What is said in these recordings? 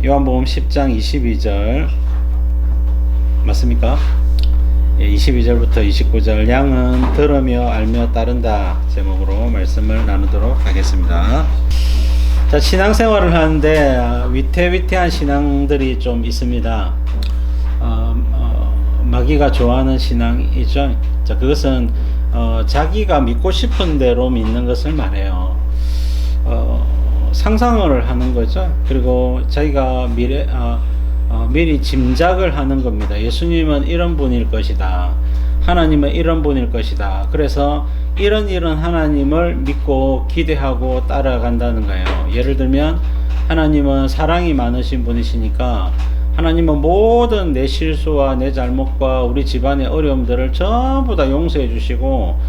요한복음 10장 22절 맞습니까? 22절부터 29절 양은 들으며 알며 따른다 제목으로 말씀을 나누도록 하겠습니다. 자, 신앙생활을 하는데 위태위태한 신앙들이 좀 있습니다. 마귀가 좋아하는 신앙이죠. 자, 그것은 자기가 믿고 싶은 대로 믿는 것을 말해요. 상상을 하는 거죠. 그리고 자기가 미리 짐작을 하는 겁니다. 예수님은 이런 분일 것이다. 하나님은 이런 분일 것이다. 그래서 이런 하나님을 믿고 기대하고 따라간다는 거예요. 예를 들면 하나님은 사랑이 많으신 분이시니까 하나님은 모든 내 실수와 내 잘못과 우리 집안의 어려움들을 전부 다 용서해 주시고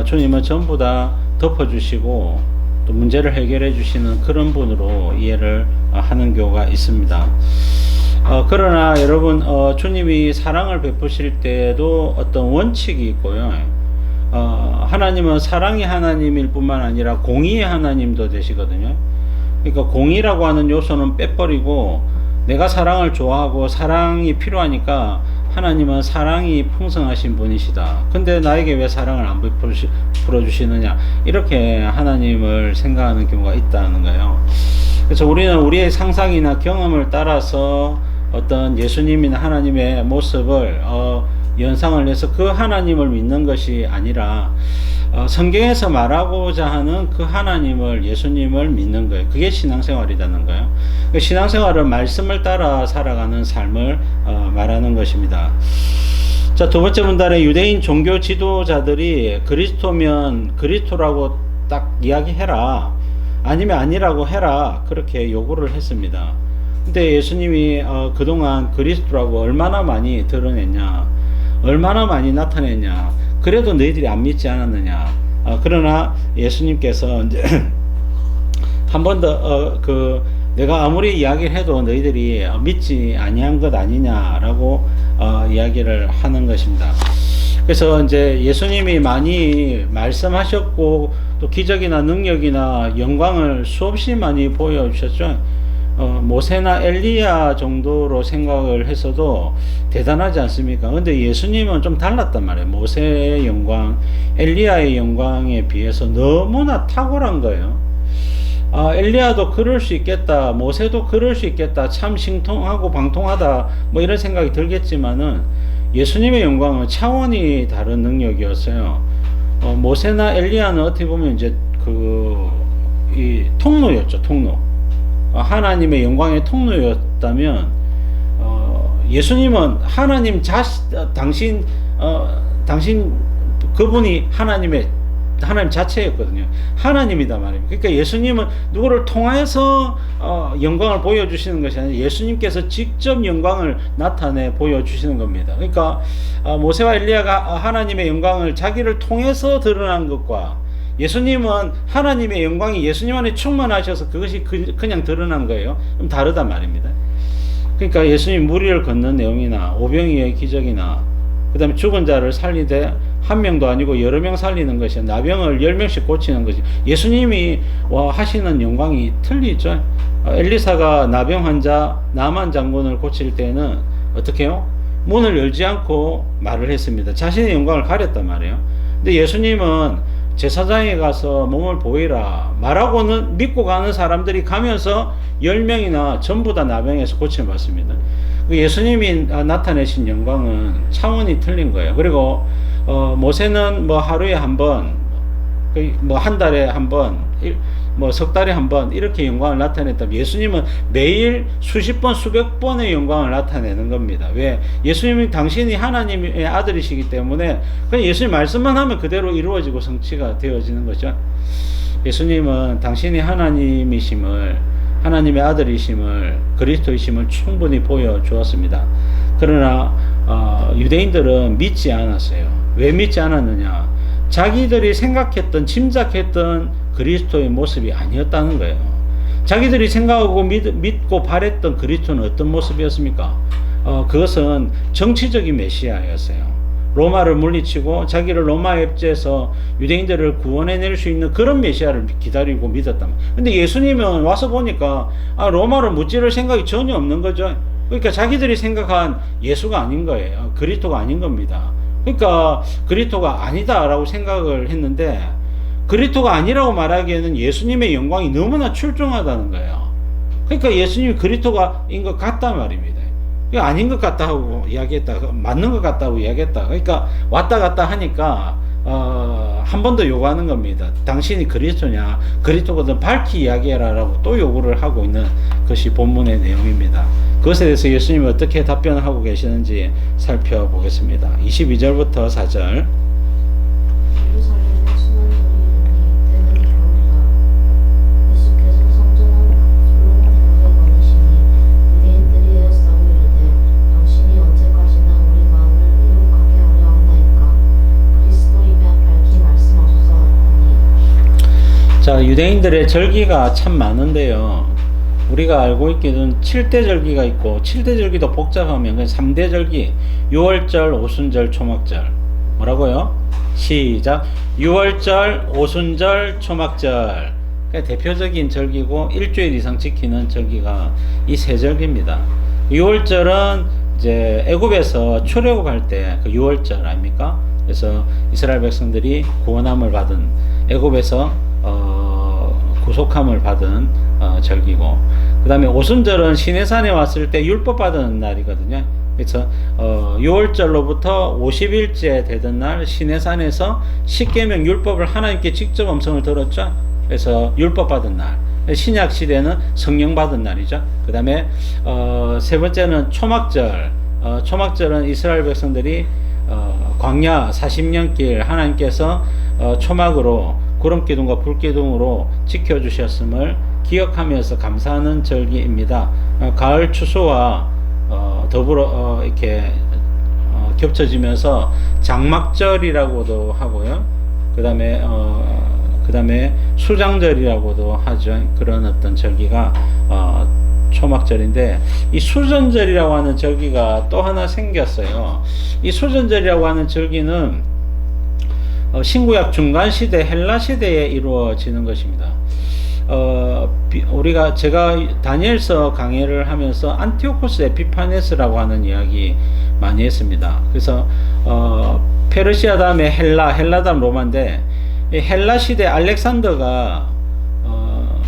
주님은 전부 다 덮어 주시고 또 문제를 해결해 주시는 그런 분으로 이해를 하는 경우가 있습니다. 그러나 여러분 주님이 사랑을 베푸실 때에도 어떤 원칙이 있고요. 하나님은 사랑의 하나님일 뿐만 아니라 공의의 하나님도 되시거든요. 그러니까 공의라고 하는 요소는 빼버리고 내가 사랑을 좋아하고 사랑이 필요하니까 하나님은 사랑이 풍성하신 분이시다. 근데 나에게 왜 사랑을 안 베풀어주시느냐, 이렇게 하나님을 생각하는 경우가 있다는 거예요. 그래서 우리는 우리의 상상이나 경험을 따라서 어떤 예수님이나 하나님의 모습을 연상을 해서 그 하나님을 믿는 것이 아니라 성경에서 말하고자 하는 그 하나님을, 예수님을 믿는 거예요. 그게 신앙생활이라는 거예요. 그 신앙생활은 말씀을 따라 살아가는 삶을 말하는 것입니다. 자, 두 번째 문단에 유대인 종교 지도자들이 그리스도면 그리스도라고 딱 이야기해라, 아니면 아니라고 해라, 그렇게 요구를 했습니다. 근데 예수님이 그동안 그리스도라고 얼마나 많이 드러냈냐, 얼마나 많이 나타냈냐, 그래도 너희들이 안 믿지 않았느냐. 그러나 예수님께서 이제 한 번 더 내가 아무리 이야기를 해도 너희들이 믿지 아니한 것 아니냐라고 이야기를 하는 것입니다. 그래서 이제 예수님이 많이 말씀하셨고 또 기적이나 능력이나 영광을 수없이 많이 보여주셨죠. 모세나 엘리야 정도로 생각을 했어도 대단하지 않습니까? 근데 예수님은 좀 달랐단 말이에요. 모세의 영광, 엘리야의 영광에 비해서 너무나 탁월한 거예요. 엘리야도 그럴 수 있겠다, 모세도 그럴 수 있겠다, 참 신통하고 방통하다, 뭐 이런 생각이 들겠지만은 예수님의 영광은 차원이 다른 능력이었어요. 모세나 엘리야는 어떻게 보면 이제 이 통로였죠, 통로. 하나님의 영광의 통로였다면 예수님은 하나님 당신 그분이 하나님 자체였거든요. 하나님이다 말입니다. 그러니까 예수님은 누구를 통해서 영광을 보여주시는 것이 아니라 예수님께서 직접 영광을 나타내 보여주시는 겁니다. 그러니까 모세와 엘리야가 하나님의 영광을 자기를 통해서 드러난 것과 예수님은 하나님의 영광이 예수님 안에 충만하셔서 그것이 그냥 드러난 거예요. 좀 다르단 말입니다. 그러니까 예수님 무리를 걷는 내용이나 오병이의 기적이나 그 다음에 죽은 자를 살리되 한 명도 아니고 여러 명 살리는 것이, 나병을 10명씩 고치는 것이 예수님이 하시는 영광이 틀리죠. 엘리사가 나병 환자 나만 장군을 고칠 때는 어떻게 해요? 문을 열지 않고 말을 했습니다. 자신의 영광을 가렸단 말이에요. 근데 예수님은 제사장에 가서 몸을 보이라 말하고는 믿고 가는 사람들이 가면서 10명이나 전부 다 나병에서 고침을 받습니다. 예수님이 나타내신 영광은 차원이 틀린 거예요. 그리고 모세는 뭐 하루에 한 번, 뭐 한 달에 한 번, 뭐 석 달에 한 번 이렇게 영광을 나타냈다면 예수님은 매일 수십 번, 수백 번의 영광을 나타내는 겁니다. 왜? 예수님이 당신이 하나님의 아들이시기 때문에 그냥 예수님 말씀만 하면 그대로 이루어지고 성취가 되어지는 거죠. 예수님은 당신이 하나님이심을, 하나님의 아들이심을, 그리스도이심을 충분히 보여주었습니다. 그러나 유대인들은 믿지 않았어요. 왜 믿지 않았느냐? 자기들이 생각했던, 짐작했던 그리스도의 모습이 아니었다는 거예요. 자기들이 생각하고 믿고 바랬던 그리스도는 어떤 모습이었습니까? 그것은 정치적인 메시아였어요. 로마를 물리치고 자기를 로마 앱제에서 유대인들을 구원해낼 수 있는 그런 메시아를 기다리고 믿었단 말이에요. 근데 예수님은 와서 보니까 로마를 무찌를 생각이 전혀 없는 거죠. 그러니까 자기들이 생각한 예수가 아닌 거예요. 그리스도가 아닌 겁니다. 그러니까 그리스도가 아니다라고 생각을 했는데, 그리스도가 아니라고 말하기에는 예수님의 영광이 너무나 출중하다는 거예요. 그러니까 예수님이 그리스도가인 것 같단 말입니다. 아닌 것 같다고 이야기했다, 맞는 것 같다고 이야기했다. 그러니까 왔다 갔다 하니까 한 번 더 요구하는 겁니다. 당신이 그리스도냐, 그리스도거든 밝히 이야기해라라고 또 요구를 하고 있는 것이 본문의 내용입니다. 그것에 대해서 예수님이 어떻게 답변하고 계시는지 살펴보겠습니다. 22절부터 4절. 자, 유대인들의 절기가 참 많은데요. 우리가 알고 있기는 7대 절기가 있고, 7대 절기도 복잡하면 3대 절기, 6월절, 오순절, 초막절. 뭐라고요? 시작. 6월절, 오순절, 초막절. 대표적인 절기고 일주일 이상 지키는 절기가 이 세 절기입니다. 6월절은 이제 애굽에서 출애굽할 때 그 6월절 아닙니까? 그래서 이스라엘 백성들이 구원함을 받은, 애굽에서 구속함을 받은 절기고, 그 다음에 오순절은 시내산에 왔을 때 율법 받은 날이거든요. 그래서 6월절로부터 50일째 되던 날 시내산에서 십계명 율법을 하나님께 직접 음성을 들었죠. 그래서 율법 받은 날, 신약 시대는 성령 받은 날이죠. 그 다음에 세 번째는 초막절. 초막절은 이스라엘 백성들이 광야 40년 길 하나님께서 초막으로 구름기둥과 불기둥으로 지켜주셨음을 기억하면서 감사하는 절기입니다. 가을 추수와 더불어 이렇게 겹쳐지면서 장막절이라고도 하고요. 그 다음에 수장절이라고도 하죠. 그런 어떤 절기가 초막절인데, 이 수전절이라고 하는 절기가 또 하나 생겼어요. 이 수전절이라고 하는 절기는 신구약 중간 시대 헬라 시대에 이루어지는 것입니다. 제가 다니엘서 강의를 하면서 안티오코스 에피파네스라고 하는 이야기 많이 했습니다. 그래서 페르시아 다음에 헬라 다음 로마인데, 헬라 시대 알렉산더가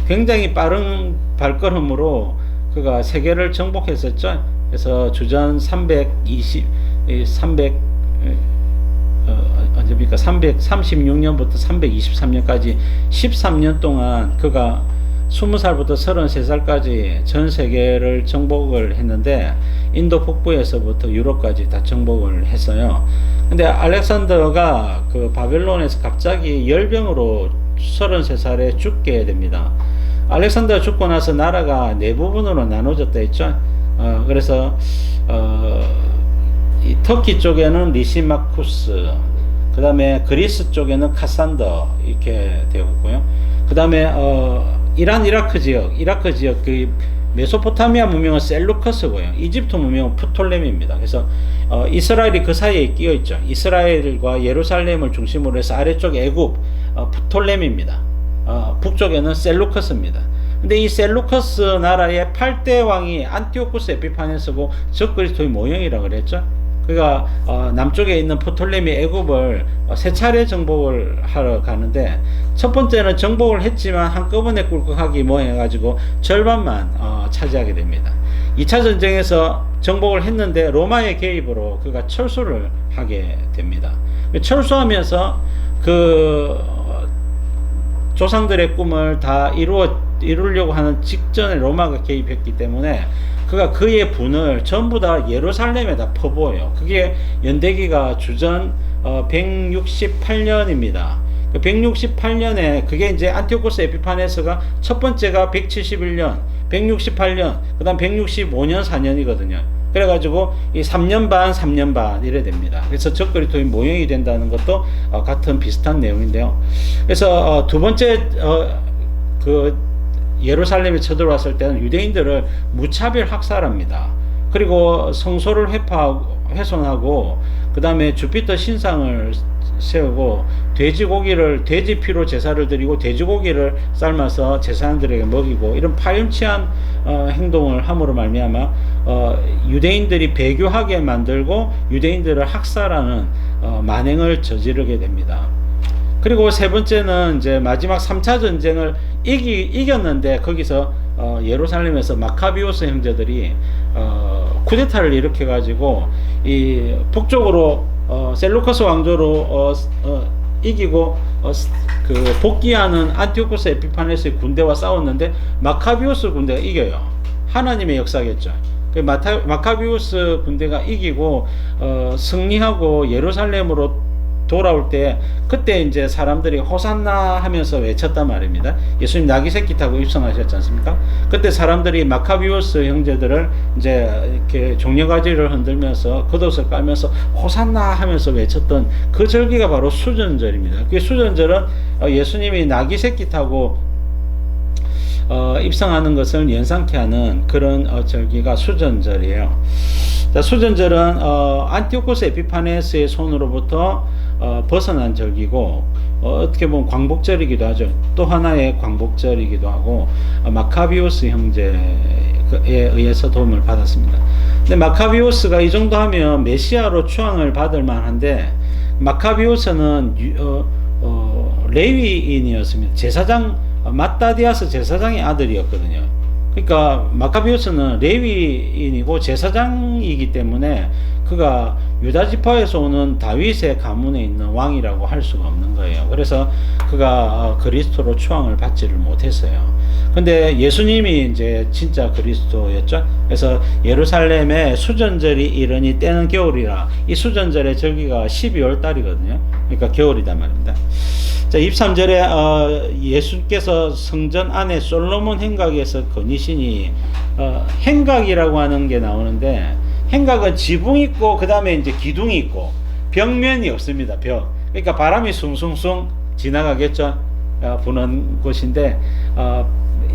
굉장히 빠른 발걸음으로 그가 세계를 정복했었죠. 그래서 주전 336년부터 323년까지 13년 동안 그가 20살부터 33살까지 전 세계를 정복을 했는데, 인도 북부에서부터 유럽까지 다 정복을 했어요. 근데 알렉산더가 그 바벨론에서 갑자기 열병으로 33살에 죽게 됩니다. 알렉산더가 죽고 나서 나라가 네 부분으로 나눠졌다 했죠. 그래서 이 터키 쪽에는 리시마쿠스, 그 다음에 그리스 쪽에는 카산더 이렇게 되었고요. 그 다음에 이란 이라크 지역 그 메소포타미아 문명은 셀루커스고요. 이집트 문명은 프톨레미입니다. 그래서 이스라엘이 그 사이에 끼어 있죠. 이스라엘과 예루살렘을 중심으로 해서 아래쪽 애굽 프톨레미입니다. 북쪽에는 셀루커스입니다. 근데 이 셀루커스 나라의 8대 왕이 안티오쿠스 에피파네스고 적그리스도의 모형이라고 그랬죠. 그가 남쪽에 있는 프톨레미 애굽을 세 차례 정복을 하러 가는데, 첫 번째는 정복을 했지만 한꺼번에 꿀꺽하기 뭐해가지고 절반만 차지하게 됩니다. 2차 전쟁에서 정복을 했는데 로마의 개입으로 그가 철수를 하게 됩니다. 철수하면서 그 조상들의 꿈을 다 이루려고 하는 직전에 로마가 개입했기 때문에 그가 그의 분을 전부 다 예루살렘에다 퍼부어요. 그게 연대기가 주전 168년입니다. 168년에 그게 이제 안티오코스 에피파네스가 첫 번째가 171년, 168년, 그 다음 165년 4년이거든요. 그래가지고 이 3년 반 이래 됩니다. 그래서 적그리스도의 모형이 된다는 것도 같은 비슷한 내용인데요. 그래서 두 번째 그 예루살렘에 쳐들어왔을 때는 유대인들을 무차별 학살합니다. 그리고 성소를 훼손하고 그 다음에 주피터 신상을 세우고 돼지 피로 제사를 드리고 돼지고기를 삶아서 제사장들에게 먹이고 이런 파렴치한 행동을 함으로 말미암아 유대인들이 배교하게 만들고 유대인들을 학살하는 만행을 저지르게 됩니다. 그리고 세 번째는 이제 마지막 3차 전쟁을 이겼는데 거기서 예루살렘에서 마카비오스 형제들이 쿠데타를 일으켜 가지고 이 북쪽으로 셀루커스 왕조로 이기고 그 복귀하는 안티오코스 에피파네스의 군대와 싸웠는데 마카비오스 군대가 이겨요. 하나님의 역사겠죠. 그 마카비오스 군대가 이기고 승리하고 예루살렘으로 돌아올 때 그때 이제 사람들이 호산나 하면서 외쳤단 말입니다. 예수님 나귀 새끼 타고 입성하셨지 않습니까? 그때 사람들이 마카비오스 형제들을 이제 이렇게 종려가지를 흔들면서 겉옷을 깔면서 호산나 하면서 외쳤던 그 절기가 바로 수전절입니다. 그 수전절은 예수님이 나귀 새끼 타고 입성하는 것을 연상케 하는 그런 절기가 수전절이에요. 자, 수전절은 안티오코스 에피파네스의 손으로부터 벗어난 절기고 어떻게 보면 광복절이기도 하죠. 또 하나의 광복절이기도 하고 마카비오스 형제에 의해서 도움을 받았습니다. 근데 마카비오스가 이 정도 하면 메시아로 추앙을 받을 만한데 마카비오스는 레위인이었습니다. 제사장 마따디아스 제사장의 아들이었거든요. 그러니까 마카비오스는 레위인이고 제사장이기 때문에 그가 유다 지파에서 오는 다윗의 가문에 있는 왕이라고 할 수가 없는 거예요. 그래서 그가 그리스도로 추앙을 받지를 못했어요. 근데 예수님이 이제 진짜 그리스도였죠. 그래서 예루살렘에 수전절이 이르니 때는 겨울이라. 이 수전절의 절기가 12월 달이거든요. 그러니까 겨울이다 말입니다. 자, 23절에 예수께서 성전 안에 솔로몬 행각에서 거니시니 행각이라고 하는 게 나오는데 행각은 지붕이 있고 그 다음에 이제 기둥이 있고 벽면이 없습니다. 벽. 그러니까 바람이 숭숭숭 지나가겠죠. 부는 곳인데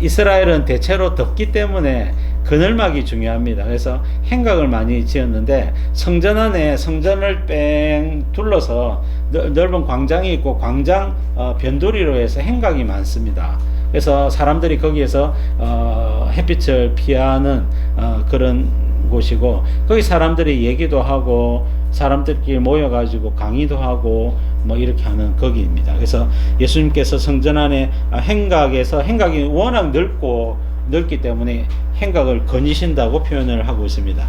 이스라엘은 대체로 덥기 때문에 그늘막이 중요합니다. 그래서 행각을 많이 지었는데 성전 안에 성전을 뺑 둘러서 넓은 광장이 있고 광장 변두리로 해서 행각이 많습니다. 그래서 사람들이 거기에서 햇빛을 피하는 그런 곳이고 거기 사람들이 얘기도 하고 사람들끼리 모여가지고 강의도 하고 뭐 이렇게 하는 거기입니다. 그래서 예수님께서 성전 안에 행각이 워낙 넓기 때문에 행각을 거니신다고 표현을 하고 있습니다.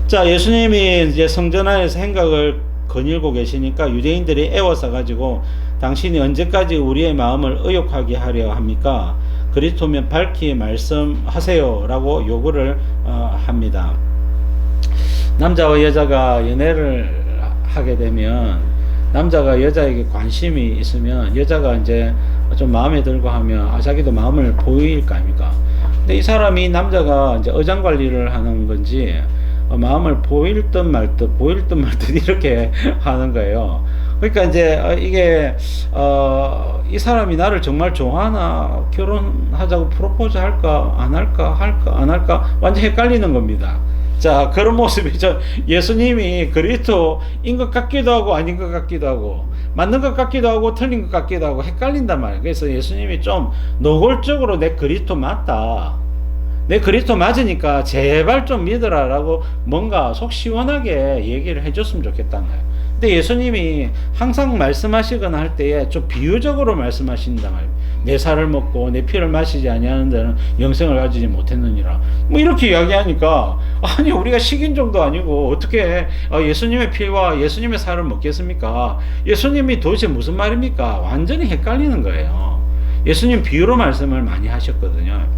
자, 예수님이 이제 성전 안에서 행각을 거닐고 계시니까 유대인들이 애워서 가지고 당신이 언제까지 우리의 마음을 의욕하게 하려 합니까? 그리스도면 밝히 말씀하세요 라고 요구를 합니다. 남자와 여자가 연애를 하게 되면 남자가 여자에게 관심이 있으면 여자가 이제 좀 마음에 들고 하면 자기도 마음을 보일 거 아닙니까? 근데 이 사람이 남자가 이제 어장 관리를 하는 건지 마음을 보일 듯 말 듯 이렇게 하는 거예요. 그러니까 이제 이게 이 사람이 나를 정말 좋아하나, 결혼하자고 프로포즈 할까 안 할까 완전 헷갈리는 겁니다. 자, 그런 모습이죠. 예수님이 그리스도인 것 같기도 하고 아닌 것 같기도 하고 맞는 것 같기도 하고 틀린 것 같기도 하고 헷갈린단 말이에요. 그래서 예수님이 좀 노골적으로 내 그리스도 맞다, 내 그리스도 맞으니까 제발 좀 믿어라 라고 뭔가 속 시원하게 얘기를 해줬으면 좋겠다는 거예요. 근데 예수님이 항상 말씀하시거나 할 때에 좀 비유적으로 말씀하신단 말이에요. 내 살을 먹고 내 피를 마시지 아니하는 자는 영생을 가지지 못했느니라. 뭐 이렇게 이야기하니까 아니 우리가 식인종도 아니고 어떻게 예수님의 피와 예수님의 살을 먹겠습니까? 예수님이 도대체 무슨 말입니까? 완전히 헷갈리는 거예요. 예수님 비유로 말씀을 많이 하셨거든요.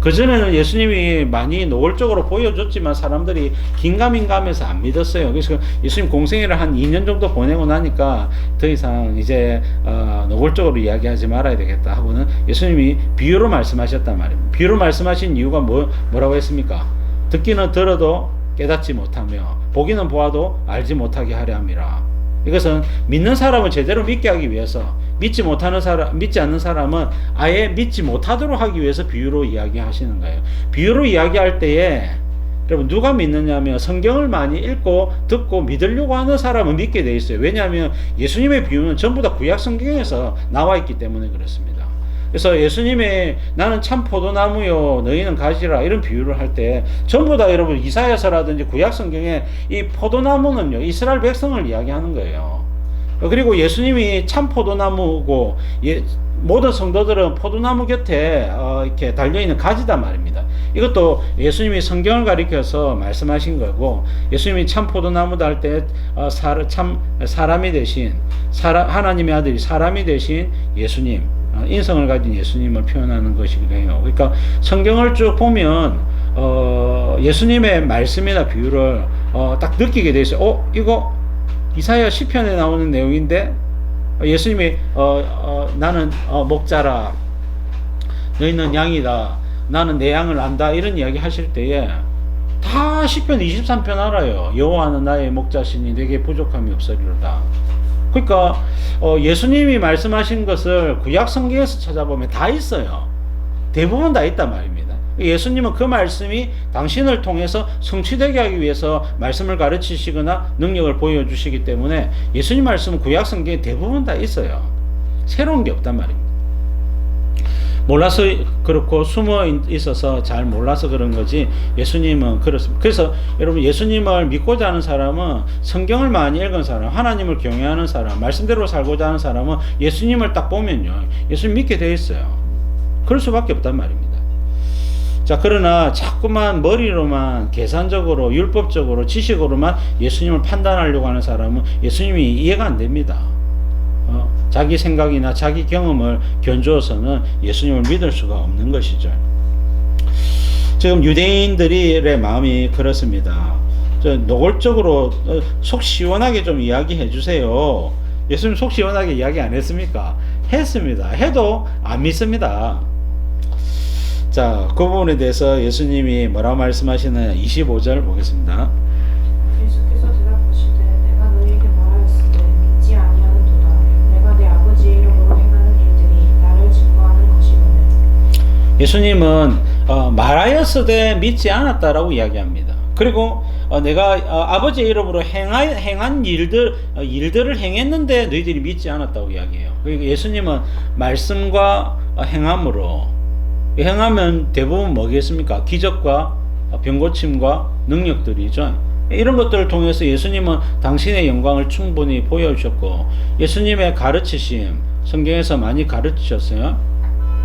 그전에는 예수님이 많이 노골적으로 보여줬지만 사람들이 긴가민가하면서 안 믿었어요. 그래서 예수님 공생애를 한 2년 정도 보내고 나니까 더 이상 이제 노골적으로 이야기하지 말아야 되겠다 하고는 예수님이 비유로 말씀하셨단 말입니다. 비유로 말씀하신 이유가 뭐라고 했습니까? 듣기는 들어도 깨닫지 못하며 보기는 보아도 알지 못하게 하려 함이라. 이것은 믿는 사람을 제대로 믿게 하기 위해서, 믿지 않는 사람은 아예 믿지 못하도록 하기 위해서 비유로 이야기하시는 거예요. 비유로 이야기할 때에 여러분 누가 믿느냐면 성경을 많이 읽고 듣고 믿으려고 하는 사람은 믿게 돼 있어요. 왜냐하면 예수님의 비유는 전부 다 구약 성경에서 나와 있기 때문에 그렇습니다. 그래서 예수님의 나는 참 포도나무요 너희는 가지라 이런 비유를 할 때 전부 다 여러분 이사야서라든지 구약 성경에 이 포도나무는요 이스라엘 백성을 이야기하는 거예요. 그리고 예수님이 참 포도나무고 모든 성도들은 포도나무 곁에 이렇게 달려있는 가지다 말입니다. 이것도 예수님이 성경을 가리켜서 말씀하신 거고, 예수님이 참 포도나무다 할 때 참 사람이 되신 하나님의 아들이 사람이 되신 예수님, 인성을 가진 예수님을 표현하는 것이래요. 그러니까 성경을 쭉 보면 예수님의 말씀이나 비유를 딱 느끼게 돼 있어요. 이거 이사야 시편에 나오는 내용인데 예수님이 나는 목자라 너희는 양이다 나는 내 양을 안다 이런 이야기 하실 때에 다 시편 23편 알아요. 여호와는 나의 목자시니 내게 부족함이 없으리로다. 그러니까 예수님이 말씀하신 것을 구약 성경에서 찾아보면 다 있어요. 대부분 다 있단 말입니다. 예수님은 그 말씀이 당신을 통해서 성취되게 하기 위해서 말씀을 가르치시거나 능력을 보여주시기 때문에 예수님 말씀은 구약 성경에 대부분 다 있어요. 새로운 게 없단 말입니다. 몰라서 그렇고 숨어 있어서 잘 몰라서 그런 거지 예수님은 그렇습니다. 그래서 여러분 예수님을 믿고자 하는 사람은 성경을 많이 읽은 사람, 하나님을 경외하는 사람, 말씀대로 살고자 하는 사람은 예수님을 딱 보면요 예수님 믿게 돼 있어요. 그럴 수밖에 없단 말입니다. 자, 그러나 자꾸만 머리로만 계산적으로 율법적으로 지식으로만 예수님을 판단하려고 하는 사람은 예수님이 이해가 안 됩니다. 자기 생각이나 자기 경험을 견주어서는 예수님을 믿을 수가 없는 것이죠. 지금 유대인들의 마음이 그렇습니다. 노골적으로 속 시원하게 좀 이야기해 주세요. 예수님 속 시원하게 이야기 안 했습니까? 했습니다. 해도 안 믿습니다. 자, 그 부분에 대해서 예수님이 뭐라고 말씀하시느냐 25절 보겠습니다. 예수께서 대답하시되 내가 너희에게 말하였으되 믿지 아니하는도다. 내가 내 아버지의 이름으로 행하는 일들이 나를 증거하는 것이거늘. 예수님은 말하였으되 믿지 않았다라고 이야기합니다. 그리고 내가 아버지의 이름으로 행한 일들을 행했는데 너희들이 믿지 않았다고 이야기해요. 그러니까 예수님은 말씀과 행함으로, 행하면 대부분 뭐겠습니까? 기적과 병고침과 능력들이죠. 이런 것들을 통해서 예수님은 당신의 영광을 충분히 보여주셨고, 예수님의 가르치심 성경에서 많이 가르치셨어요.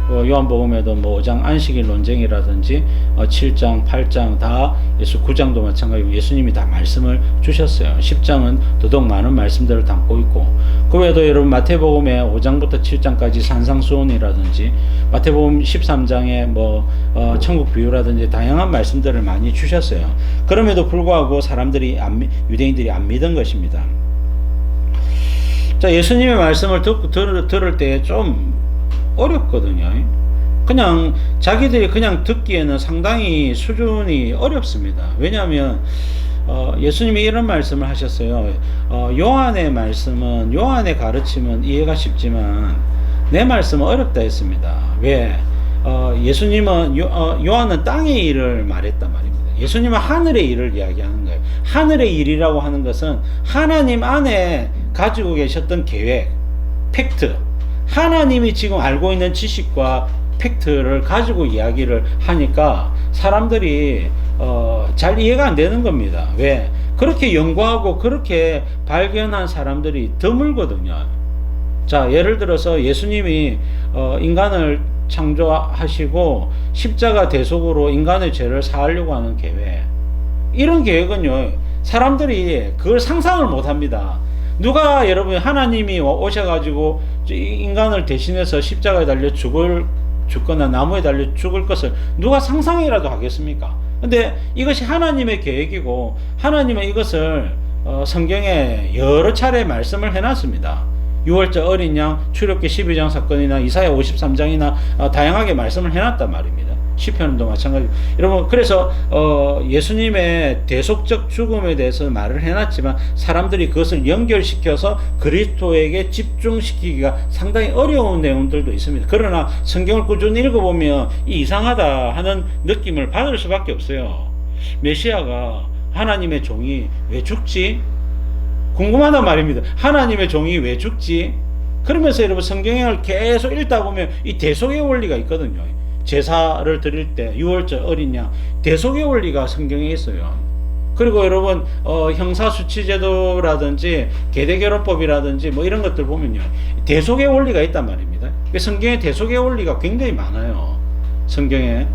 요한복음에도 5장 안식일 논쟁이라든지 7장 8장 다 9장도 마찬가지고 예수님이 다 말씀을 주셨어요. 10장은 더더욱 많은 말씀들을 담고 있고, 그 외에도 여러분 마태복음에 5장부터 7장까지 산상수훈이라든지 마태복음 13장에 천국 비유라든지 다양한 말씀들을 많이 주셨어요. 그럼에도 불구하고 유대인들이 안 믿은 것입니다. 자, 예수님의 말씀을 들을 때 좀 어렵거든요. 그냥 자기들이 그냥 듣기에는 상당히 수준이 어렵습니다. 왜냐하면 예수님이 이런 말씀을 하셨어요. 요한의 가르침은 이해가 쉽지만 내 말씀은 어렵다 했습니다. 왜? 예수님은 요한은 땅의 일을 말했단 말입니다. 예수님은 하늘의 일을 이야기하는 거예요. 하늘의 일이라고 하는 것은 하나님 안에 가지고 계셨던 계획, 팩트, 하나님이 지금 알고 있는 지식과 팩트를 가지고 이야기를 하니까 사람들이 잘 이해가 안 되는 겁니다. 왜? 그렇게 연구하고 그렇게 발견한 사람들이 드물거든요. 자, 예를 들어서 예수님이 인간을 창조하시고 십자가 대속으로 인간의 죄를 사하려고 하는 계획, 이런 계획은요 사람들이 그걸 상상을 못합니다. 누가 여러분 하나님이 오셔가지고 인간을 대신해서 십자가에 달려 죽거나 나무에 달려 죽을 것을 누가 상상이라도 하겠습니까? 근데 이것이 하나님의 계획이고 하나님은 이것을 성경에 여러 차례 말씀을 해놨습니다. 6월절 어린 양, 출애굽기 12장 사건이나 이사야 53장이나 다양하게 말씀을 해놨단 말입니다. 시편도 마찬가지고. 여러분, 그래서 예수님의 대속적 죽음에 대해서 말을 해놨지만 사람들이 그것을 연결시켜서 그리스도에게 집중시키기가 상당히 어려운 내용들도 있습니다. 그러나 성경을 꾸준히 읽어보면 이상하다 하는 느낌을 받을 수밖에 없어요. 메시아가 하나님의 종이 왜 죽지? 궁금하단 말입니다. 하나님의 종이 왜 죽지? 그러면서 여러분 성경을 계속 읽다 보면 이 대속의 원리가 있거든요. 제사를 드릴 때 유월절 어린 양 대속의 원리가 성경에 있어요. 그리고 여러분 형사수치제도라든지 계대결혼법이라든지 뭐 이런 것들 보면요 대속의 원리가 있단 말입니다. 성경에 대속의 원리가 굉장히 많아요. 성경에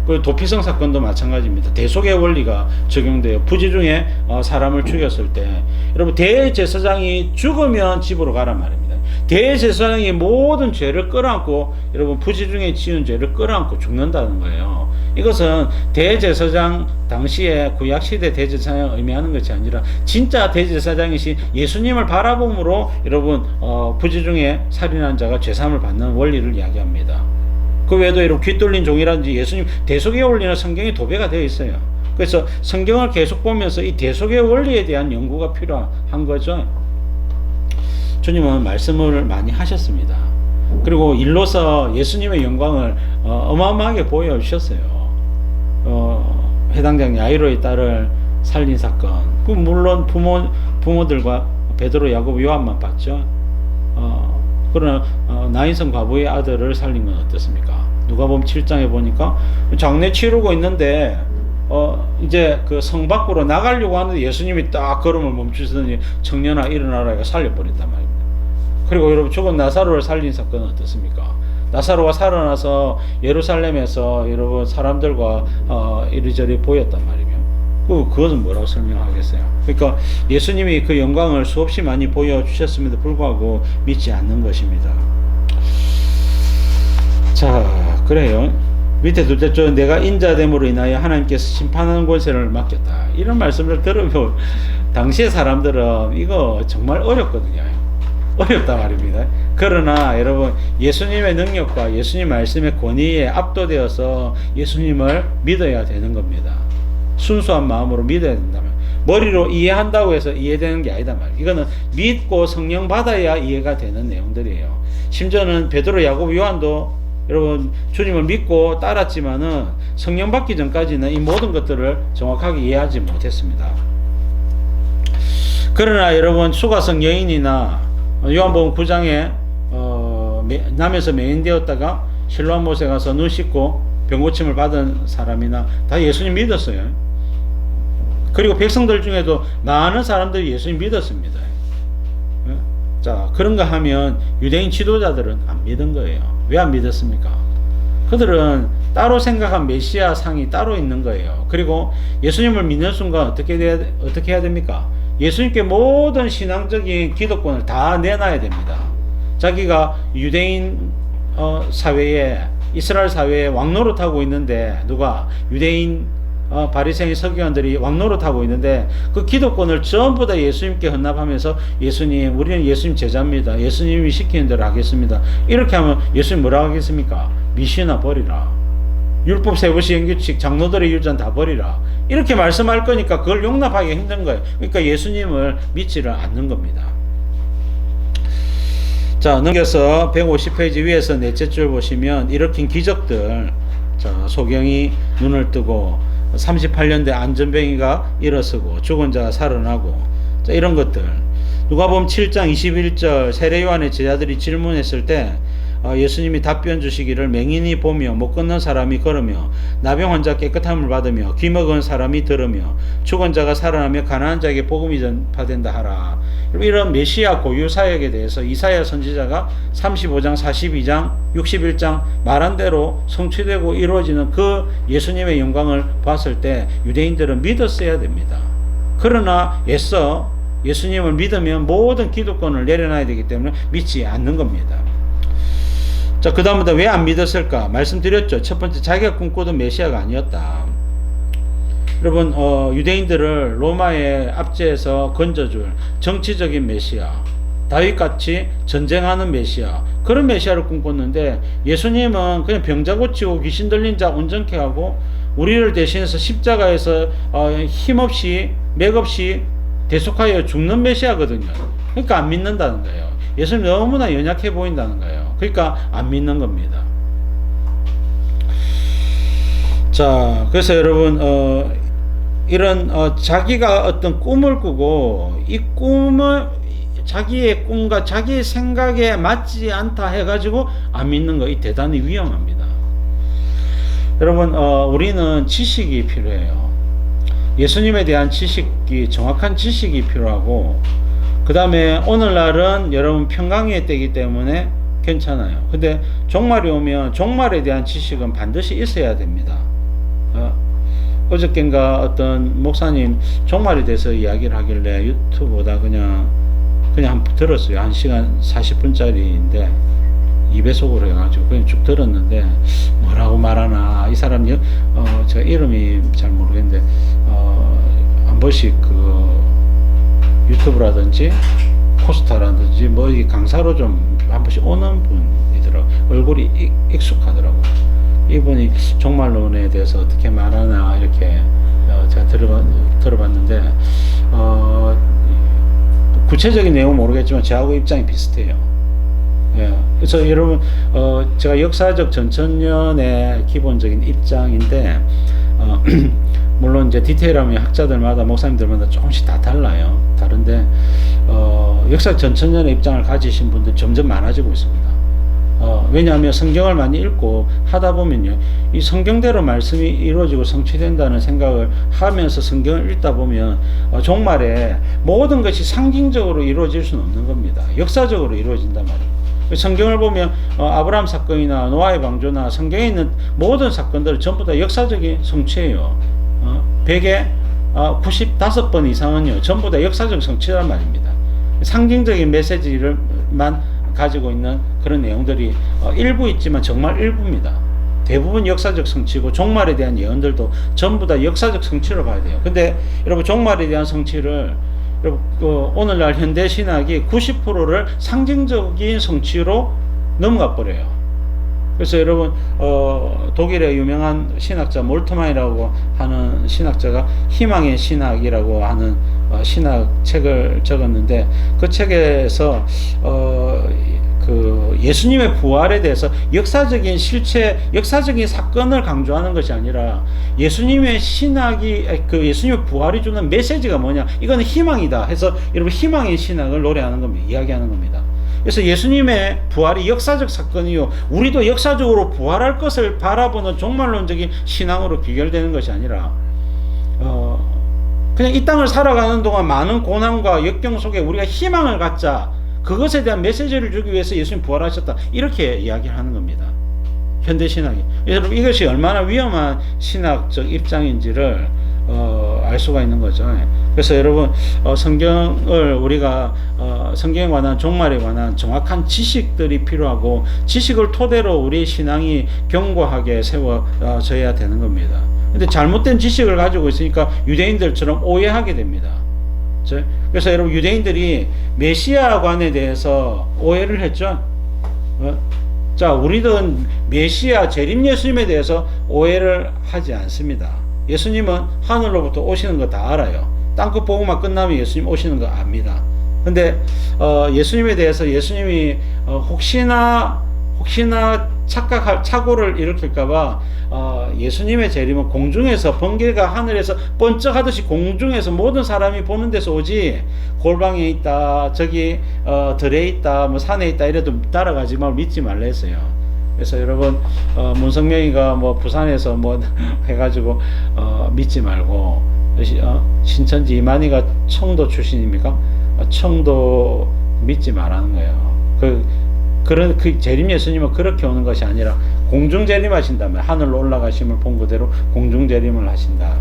그 도피성 사건도 마찬가지입니다. 대속의 원리가 적용돼요. 부지 중에 사람을 죽였을 때 여러분 대제사장이 죽으면 집으로 가란 말입니다. 대제사장이 모든 죄를 끌어안고 여러분 부지 중에 지은 죄를 끌어안고 죽는다는 거예요. 이것은 대제사장 당시에 구약시대 대제사장을 의미하는 것이 아니라 진짜 대제사장이신 예수님을 바라봄으로 여러분 부지 중에 살인한 자가 죄사함을 받는 원리를 이야기합니다. 그 외에도 여러분 귀 뚫린 종이라든지 예수님 대속의 원리는 성경에 도배가 되어 있어요. 그래서 성경을 계속 보면서 이 대속의 원리에 대한 연구가 필요한 거죠. 주님은 말씀을 많이 하셨습니다. 그리고 일로서 예수님의 영광을 어마어마하게 보여주셨어요. 해당장 야이로의 딸을 살린 사건, 물론 부모들과 베드로, 야고보, 요한만 봤죠. 그러나 나인성 과부의 아들을 살린 건 어떻습니까? 누가복음 7장에 보니까 장례 치르고 있는데 이제 그 성 밖으로 나가려고 하는데 예수님이 딱 걸음을 멈추시더니 청년아 일어나라 해서 살려버린단 말입니다. 그리고 여러분 죽은 나사로를 살린 사건은 어떻습니까? 나사로가 살아나서 예루살렘에서 여러분 사람들과 이리저리 보였단 말이며 그것은 뭐라고 설명하겠어요? 그러니까 예수님이 그 영광을 수없이 많이 보여주셨음에도 불구하고 믿지 않는 것입니다. 자, 그래요. 밑에 둘째 줄 내가 인자됨으로 인하여 하나님께서 심판하는 권세를 맡겼다. 이런 말씀을 들으면 당시의 사람들은 이거 정말 어렵거든요. 어렵다 말입니다. 그러나 여러분 예수님의 능력과 예수님 말씀의 권위에 압도되어서 예수님을 믿어야 되는 겁니다. 순수한 마음으로 믿어야 된다면 머리로 이해한다고 해서 이해되는 게 아니다 말이에요. 이거는 믿고 성령 받아야 이해가 되는 내용들이에요. 심지어는 베드로, 야고보, 요한도 여러분 주님을 믿고 따랐지만은 성령 받기 전까지는 이 모든 것들을 정확하게 이해하지 못했습니다. 그러나 여러분 수가성 여인이나 요한복음 9장에 남에서 맹인되었다가 실로암 못에 가서 눈 씻고 병 고침을 받은 사람이나 다 예수님 믿었어요. 그리고 백성들 중에도 많은 사람들이 예수님 믿었습니다. 자, 그런가 하면 유대인 지도자들은 안 믿은 거예요. 왜 안 믿었습니까? 그들은 따로 생각한 메시아 상이 따로 있는 거예요. 그리고 예수님을 믿는 순간 어떻게 해야 됩니까? 예수님께 모든 신앙적인 기득권을 다 내놔야 됩니다. 자기가 유대인 사회에 이스라엘 사회에 왕노릇하고 있는데 누가 유대인 바리새인 서기관들이 왕노릇하고 있는데 그 기득권을 전부 다 예수님께 헌납하면서 예수님 우리는 예수님 제자입니다. 예수님이 시키는 대로 하겠습니다. 이렇게 하면 예수님 뭐라고 하겠습니까? 미시나 버리라. 율법 세부시 행규칙 장로들의 율전 다 버리라. 이렇게 말씀할 거니까 그걸 용납하기 힘든 거예요. 그러니까 예수님을 믿지를 않는 겁니다. 자, 넘겨서 150페이지 위에서 넷째 줄 보시면 일으킨 기적들. 자, 소경이 눈을 뜨고 38년대 안전병이가 일어서고 죽은 자가 살아나고, 자, 이런 것들. 누가복음 7장 21절 세례 요한의 제자들이 질문했을 때 예수님이 답변 주시기를 맹인이 보며 못 걷는 사람이 걸으며 나병 환자 깨끗함을 받으며 귀 먹은 사람이 들으며 죽은 자가 살아나며 가난한 자에게 복음이 전파된다 하라. 이런 메시아 고유 사역에 대해서 이사야 선지자가 35장 42장 61장 말한 대로 성취되고 이루어지는 그 예수님의 영광을 봤을 때 유대인들은 믿었어야 됩니다. 그러나 애써 예수님을 믿으면 모든 기득권을 내려놔야 되기 때문에 믿지 않는 겁니다. 자, 그 다음부터 왜 안 믿었을까? 말씀드렸죠. 첫 번째, 자기가 꿈꾸던 메시아가 아니었다. 여러분, 유대인들을 로마의 압제에서 건져줄 정치적인 메시아, 다윗같이 전쟁하는 메시아, 그런 메시아를 꿈꿨는데 예수님은 그냥 병자 고치고 귀신 들린 자 온전케 하고 우리를 대신해서 십자가에서 힘없이 맥없이 대속하여 죽는 메시아거든요. 그러니까 안 믿는다는 거예요. 예수님 너무나 연약해 보인다는 거예요. 그러니까 안 믿는 겁니다. 자, 그래서 여러분 이런 자기가 어떤 꿈을 꾸고 이 꿈을 자기의 꿈과 자기의 생각에 맞지 않다 해가지고 안 믿는 거 이 대단히 위험합니다. 여러분 우리는 지식이 필요해요. 예수님에 대한 지식이 정확한 지식이 필요하고 그 다음에 오늘날은 여러분 평강의 때이기 때문에 괜찮아요. 근데 종말이 오면 종말에 대한 지식은 반드시 있어야 됩니다. 어저께인가 어떤 목사님 종말에 대해서 이야기를 하길래 유튜브보다 그냥 한번 들었어요. 1시간 40분짜리인데 2배속으로 해가지고 그냥 쭉 들었는데 뭐라고 말하나 이 사람 제가 이름이 잘 모르겠는데 한 번씩 그 유튜브라든지 포스터라든지 뭐 이 강사로 좀 한 번씩 오는 분이더라고. 얼굴이 익숙하더라고. 이분이 종말론에 대해서 어떻게 말하나 이렇게 제가 들어봤는데 구체적인 내용은 모르겠지만 저하고 입장이 비슷해요. 예. 그래서 여러분 제가 역사적 전천년의 기본적인 입장인데 물론 이제 디테일하면 학자들마다 목사님들마다 조금씩 다 달라요. 다른데 역사 전천년의 입장을 가지신 분들 점점 많아지고 있습니다. 왜냐하면 성경을 많이 읽고 하다 보면요, 이 성경대로 말씀이 이루어지고 성취된다는 생각을 하면서 성경을 읽다 보면 종말에 모든 것이 상징적으로 이루어질 수는 없는 겁니다. 역사적으로 이루어진단 말이에요. 성경을 보면 아브라함 사건이나 노아의 방주나 성경에 있는 모든 사건들은 전부 다 역사적인 성취예요. 100에 95번 이상은요 전부 다 역사적 성취란 말입니다. 상징적인 메시지를만 가지고 있는 그런 내용들이 일부 있지만 정말 일부입니다. 대부분 역사적 성취고 종말에 대한 예언들도 전부 다 역사적 성취로 봐야 돼요. 근데 여러분 종말에 대한 성취를 여러분 오늘날 현대 신학이 90%를 상징적인 성취로 넘어가 버려요. 그래서 여러분 독일의 유명한 신학자 몰트만이라고 하는 신학자가 희망의 신학이라고 하는 신학 책을 적었는데 그 책에서 그 예수님의 부활에 대해서 역사적인 실체, 역사적인 사건을 강조하는 것이 아니라 예수님의 신학이 그 예수님의 부활이 주는 메시지가 뭐냐, 이거는 희망이다 해서 여러분 희망의 신학을 노래하는 겁니다. 이야기하는 겁니다. 그래서 예수님의 부활이 역사적 사건이요, 우리도 역사적으로 부활할 것을 바라보는 종말론적인 신앙으로 귀결되는 것이 아니라 그냥 이 땅을 살아가는 동안 많은 고난과 역경 속에 우리가 희망을 갖자, 그것에 대한 메시지를 주기 위해서 예수님 부활하셨다, 이렇게 이야기를 하는 겁니다. 현대신학이. 여러분 이것이 얼마나 위험한 신학적 입장인지를 알 수가 있는 거죠. 그래서 여러분 성경을 우리가 성경에 관한 종말에 관한 정확한 지식들이 필요하고 지식을 토대로 우리 신앙이 견고하게 세워져야 되는 겁니다. 근데 잘못된 지식을 가지고 있으니까 유대인들처럼 오해하게 됩니다. 그래서 여러분 유대인들이 메시아관에 대해서 오해를 했죠. 자, 우리는 메시아 재림 예수님에 대해서 오해를 하지 않습니다. 예수님은 하늘로부터 오시는 거 다 알아요. 땅끝 복음만 끝나면 예수님 오시는 거 압니다. 근데 예수님에 대해서 예수님이 혹시나 착고를 일으킬까봐 예수님의 재림은 공중에서, 번개가 하늘에서 번쩍하듯이 공중에서 모든 사람이 보는 데서 오지, 골방에 있다, 저기 들에 있다, 뭐 산에 있다 이래도 따라가지 말고 믿지 말라 했어요. 그래서 여러분 문성명이가 뭐 부산에서 뭐 해가지고 믿지 말고, 신천지 이만희가 청도 출신입니까? 청도 믿지 말라는 거예요. 그 재림 예수님은 그렇게 오는 것이 아니라 공중 재림하신다면 하늘로 올라가심을 본 그대로 공중 재림을 하신다.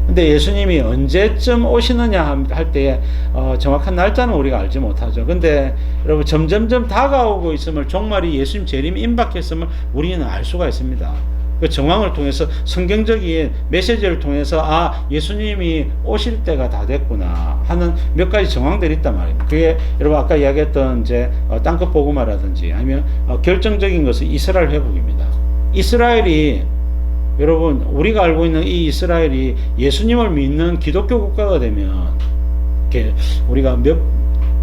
근데 예수님이 언제쯤 오시느냐 할 때에 정확한 날짜는 우리가 알지 못하죠. 근데 여러분 점점점 다가오고 있음을, 종말이 예수님 재림이 임박했음을 우리는 알 수가 있습니다. 그 정황을 통해서, 성경적인 메시지를 통해서 예수님이 오실 때가 다 됐구나 하는 몇 가지 정황들이 있단 말입니다. 그게 여러분 아까 이야기했던 이제 땅끝 복음화라든지 아니면 결정적인 것은 이스라엘 회복입니다. 이스라엘이, 여러분 우리가 알고 있는 이 이스라엘이 예수님을 믿는 기독교 국가가 되면, 우리가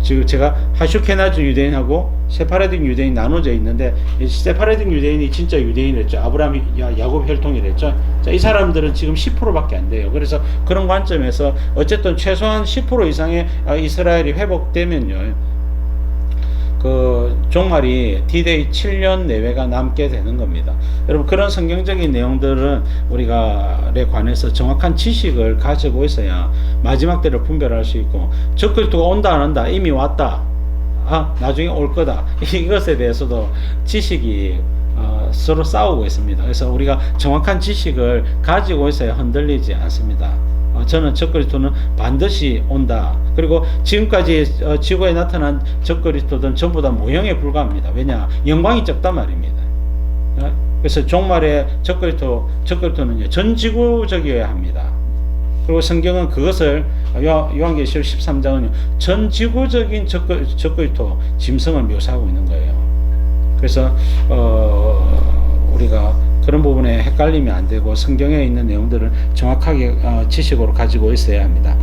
지금 제가 하슈케나즈 유대인하고 세파레tic 유대인 나눠져 있는데 이 세파레tic 유대인이 진짜 유대인이랬죠. 아브라함이 야곱 혈통이랬죠. 자, 이 사람들은 지금 10%밖에 안 돼요. 그래서 그런 관점에서 어쨌든 최소한 10% 이상의 이스라엘이 회복되면요, 그 종말이 D-Day 7년 내외가 남게 되는 겁니다. 여러분, 그런 성경적인 내용들은 우리가에 관해서 정확한 지식을 가지고 있어야 마지막 때를 분별할 수 있고, 적그리스도가 온다 안 온다, 이미 왔다, 나중에 올 거다, 이것에 대해서도 지식이 서로 싸우고 있습니다. 그래서 우리가 정확한 지식을 가지고 있어야 흔들리지 않습니다. 저는 적그리스도는 반드시 온다. 그리고 지금까지 지구에 나타난 적그리스도들은 전부 다 모형에 불과합니다. 왜냐? 영광이 적단 말입니다. 그래서 종말에 적그리스도는 전 지구적이어야 합니다. 그리고 성경은 그것을 요한계시록 13장은 전 지구적인 적그리스도 짐승을 묘사하고 있는 거예요. 그래서 우리가 그런 부분에 헷갈리면 안 되고 성경에 있는 내용들을 정확하게 지식으로 가지고 있어야 합니다.